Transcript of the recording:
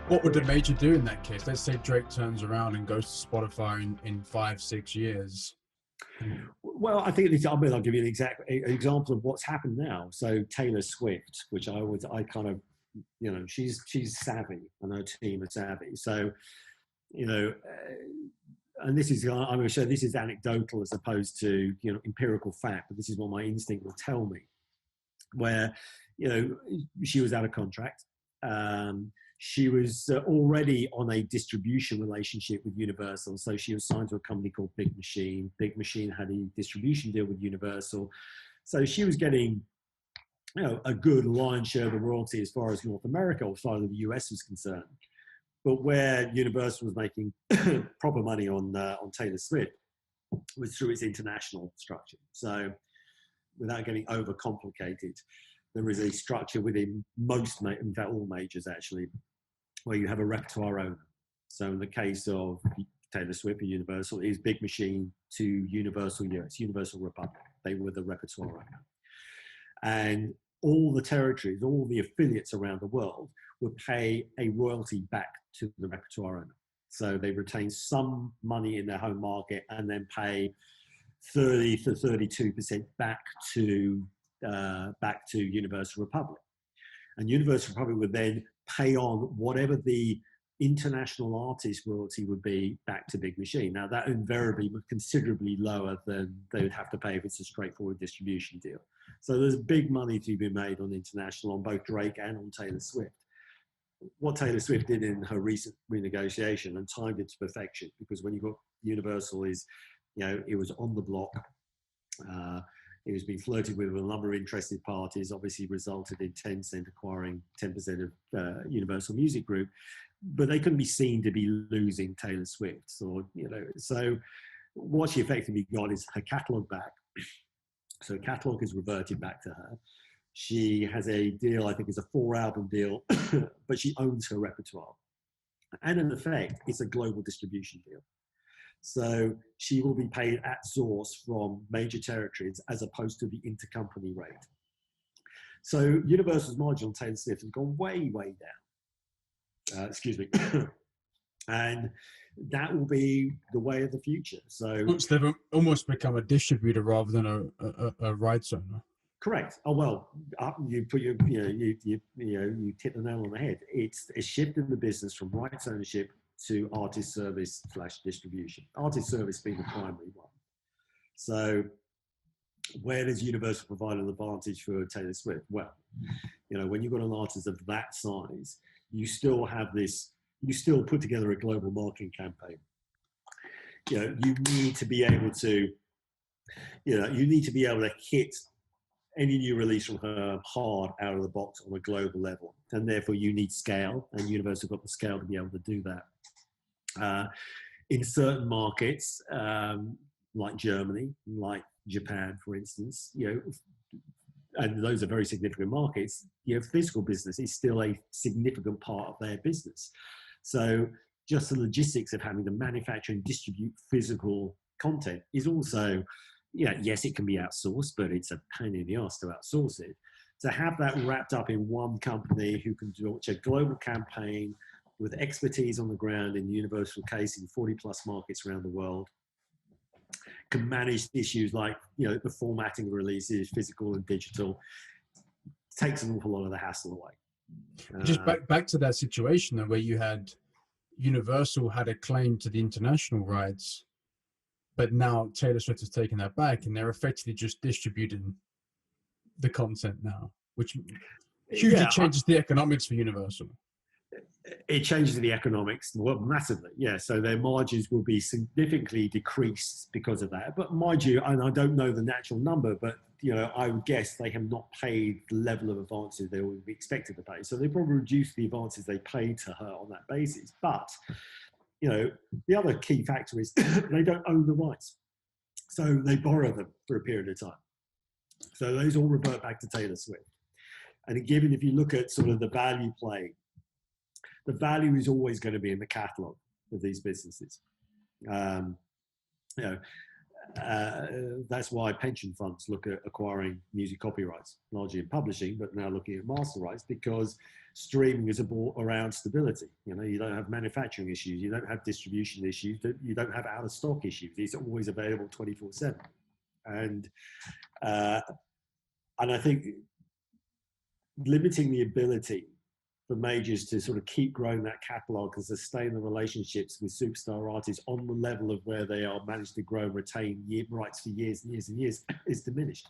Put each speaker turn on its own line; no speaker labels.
What would the major do in that case? Let's say Drake turns around and goes to Spotify in 5, 6 years.
Well, I think I mean, I'll give you an example of what's happened now. So Taylor Swift, which I kind of, she's savvy, and her team are savvy. So, and this is, I'm going to show this is anecdotal as opposed to empirical fact, but this is what my instinct will tell me. Where, she was out of contract. She was already on a distribution relationship with Universal. So she was signed to a company called Big Machine. Big Machine had a distribution deal with Universal. So she was getting, a good lion's share of the royalty as far as North America or as far as the US was concerned. But where Universal was making proper money on Taylor Swift was through its international structure. So without getting overcomplicated, there is a structure within in fact all majors actually, where you have a repertoire owner. So in the case of Taylor Swift and Universal, it is Big Machine to Universal US, Universal Republic. They were the repertoire owner. And all the territories, all the affiliates around the world would pay a royalty back to the repertoire owner. So they retain some money in their home market and then pay 30 to 32% back to Universal Republic. And Universal Republic would then pay on whatever the international artist royalty would be back to Big Machine. Now that invariably was considerably lower than they would have to pay if it's a straightforward distribution deal. So there's big money to be made on international, on both Drake and on Taylor Swift. What Taylor Swift did in her recent renegotiation and timed it to perfection, because when you got Universal it was on the block. It was being flirted with a number of interested parties, obviously resulted in Tencent acquiring 10% of Universal Music Group, but they couldn't be seen to be losing Taylor Swift. So what she effectively got is her catalogue back. So her catalogue is reverted back to her. She has a deal, I think it's a 4-album deal, but she owns her repertoire. And in effect, it's a global distribution deal. So she will be paid at source from major territories as opposed to the intercompany rate. So Universal's margin on Taylor Swift has gone way, way down. Excuse me. And that will be the way of the future. So
Once they've almost become a distributor rather than a rights owner.
Correct. Oh well, you put you hit the nail on the head. It's a shift in the business from rights ownership to artist service / distribution. Artist service being the primary one. So where does Universal provide an advantage for Taylor Swift? Well, when you've got an artist of that size, you still put together a global marketing campaign. You need to be able to hit any new release from her hard out of the box on a global level. And therefore you need scale, and Universal got the scale to be able to do that. In certain markets, like Germany, like Japan, for instance, and those are very significant markets, physical business is still a significant part of their business. So just the logistics of having to manufacture and distribute physical content is also, yes, it can be outsourced, but it's a pain in the ass to outsource it. To have that wrapped up in one company who can launch a global campaign with expertise on the ground in the Universal case in 40 plus markets around the world, can manage issues like, the formatting of releases, physical and digital, takes an awful lot of the hassle away.
Just back to that situation where you had Universal had a claim to the international rights, but now Taylor Swift has taken that back and they're effectively just distributing the content now, which hugely changes the economics for Universal.
It changes the economics massively, yeah. So their margins will be significantly decreased because of that. But mind you, and I don't know the natural number, but I would guess they have not paid the level of advances they would be expected to pay. So they probably reduced the advances they paid to her on that basis. But the other key factor is they don't own the rights, so they borrow them for a period of time. So those all revert back to Taylor Swift. And given, if you look at sort of the value play, the value is always going to be in the catalogue of these businesses. That's why pension funds look at acquiring music copyrights, largely in publishing, but now looking at master rights, because streaming is around stability. You don't have manufacturing issues, you don't have distribution issues, you don't have out of stock issues. It's always available 24/7, and I think limiting the ability for majors to sort of keep growing that catalogue and sustain the relationships with superstar artists on the level of where they are managed to grow and retain rights for years and years and years is diminished.